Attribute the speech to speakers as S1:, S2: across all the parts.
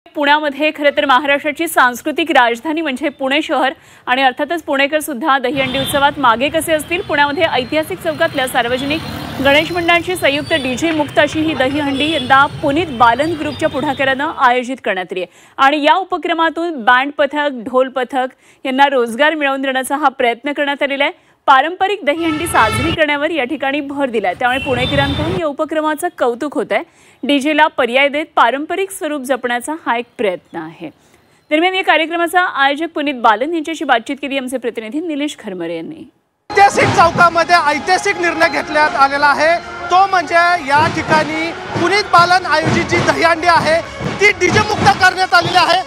S1: पुण्यामध्ये खरं तर महाराष्ट्राची सांस्कृतिक राजधानी म्हणजे पुणे शहर आणि अर्थातच पुणेकर सुद्धा दहीहंडी उत्सवात मागे कसे असतील। पुण्यामध्ये ऐतिहासिक चौकातल्या सार्वजनिक गणेश मंडळाची संयुक्त डीजे मुक्त अशी ही दहीहंडी यंदा पुनीत बालन ग्रुपच्या पुढाकारानं आयोजित करण्यात आली आहे आणि या उपक्रमातून बँड पथक ढोल पथक यांना रोजगार मिळवून देण्याचा हा प्रयत्न करण्यात आलेला आहे। पारंपरिक दहीहंडी साजरी करण्यावर या ठिकाणी भर दिलाय, त्यामुळे पुणेकरांकडून या उपक्रमाचं कौतुक होत आहे। डीजेला पर्याय देत पारंपरिक स्वरूप जपण्याचा हा एक प्रयत्न आहे। दरम्यान या कार्यक्रमाचा आयोजक पुनीत बालन यांच्याशी बातचीत केली आमचे प्रतिनिधी निलेश खरमरे यांनी।
S2: ऐतिहासिक चौकामध्ये ऐतिहासिक निर्णय घेतल्यात आलेला आहे, तो म्हणजे या ठिकाणी पुनीत बालन आयोजित जी दहीहंडी आहे ती डीजे मुक्त करण्यात आलेली आहे।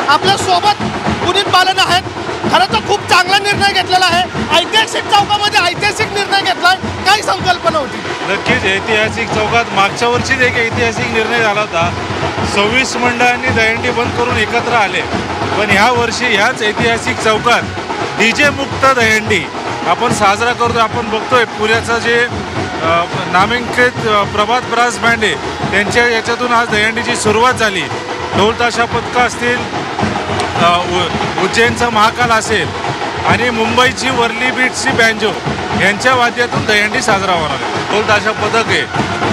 S2: आपल्या सोबत पुनीत बालन आहेत। खरं तर खूप चांगला निर्णय घेतलेला आहे। ऐतिहासिक चौकामध्ये ऐतिहासिक निर्णय घेतलाय, काय संकल्पना होती?
S3: नक्कीच ऐतिहासिक चौकात मागच्या वर्षीच एक ऐतिहासिक निर्णय झाला होता। 26 मंडळांनी दहीहंडी बंद करून एकत्र आले, पण ह्या वर्षी ह्याच ऐतिहासिक चौकात डीजे मुक्त दहीहंडी आपण साजरा करतो। आपण बघतोय पुण्याचं जे नामांकित प्रभात ब्रास बँड आहे त्यांच्या याच्यातून आज दहीहंडीची सुरुवात झाली। ढोल ताशा पथकं असतील, उज्जैनचा महाकाल असेल आणि मुंबईची वर्ली बीट्सची बँजो यांच्या वाद्यातून दहीहंडी साजरा होणार आहे। ढोल ताशा पथक आहे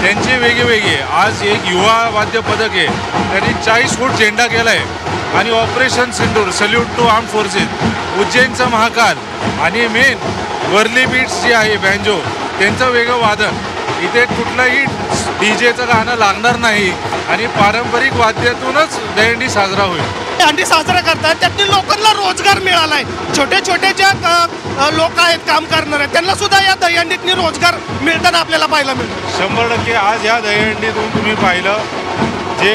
S3: त्यांची वेगवेगळी आहे। आज एक युवा वाद्य पथक आहे, त्यांनी 40 फूट झेंडा केला आहे आणि operation Sindoor salute to arm forces उज्जैनचा महाकाल आणि मेन वर्ली बीट्स जी आहे बँजो त्यांचं वेगळं वादन। इथे कुठलंही डीजेचं गाणं लागणार नाही आणि पारंपरिक वाद्यातूनच दहीहंडी साजरा होईल।
S2: दहीहंडी साजरा करतात त्यातून लोकांना रोजगार मिळालाय। छोटे छोटे जे लोक आहेत काम करणारे त्यांना सुद्धा या दहीहंडीतून रोजगार मिळताना आपल्याला पाहायला मिळतो।
S3: 100% आज या दहीहंडीतून तुम्ही पाहिलं जे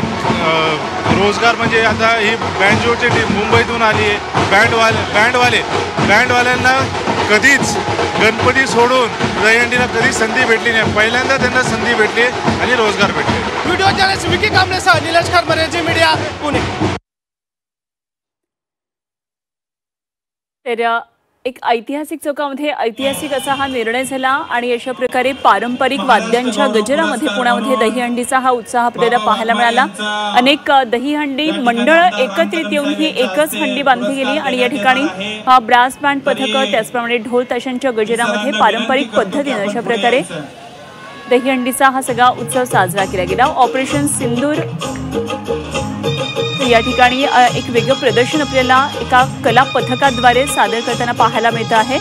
S3: रोजगार म्हणजे आता ही बँजोची टीम मुंबईतून आली आहे। बँडवाल्यांना कधीच गणपती सोडून दहीहंडीला कधीच संधी भेटली नाही, पहिल्यांदा त्यांना संधी भेटली आणि रोजगार भेटले।
S2: व्हिडिओ जर्नलिस्ट विकी कांबळेसह निलेश खरमरे, जी मीडिया, पुणे।
S1: तर एक ऐतिहासिक चौकामध्ये ऐतिहासिक असा हा निर्णय झाला आणि अशा प्रकारे पारंपरिक वाद्यांच्या गजरामध्ये पुण्यामध्ये दहीहंडीचा हा उत्साह आपल्याला पाहायला मिळाला। अनेक दहीहंडी मंडळ एकत्रित येऊन ही एकच हंडी बांधली गेली आणि या ठिकाणी ब्रास बँड पथकं त्याचप्रमाणे ढोल ताशांच्या गजरामध्ये पारंपरिक पद्धतीने अशा प्रकारे दहीहंडीचा हा सगळा उत्सव साजरा केला गेला। ऑपरेशन सिंदूर या ठिकाणी एक वेगळं प्रदर्शन आपल्याला एका कला पथकाद्वारे सादर करताना पाहायला मिळतं आहे।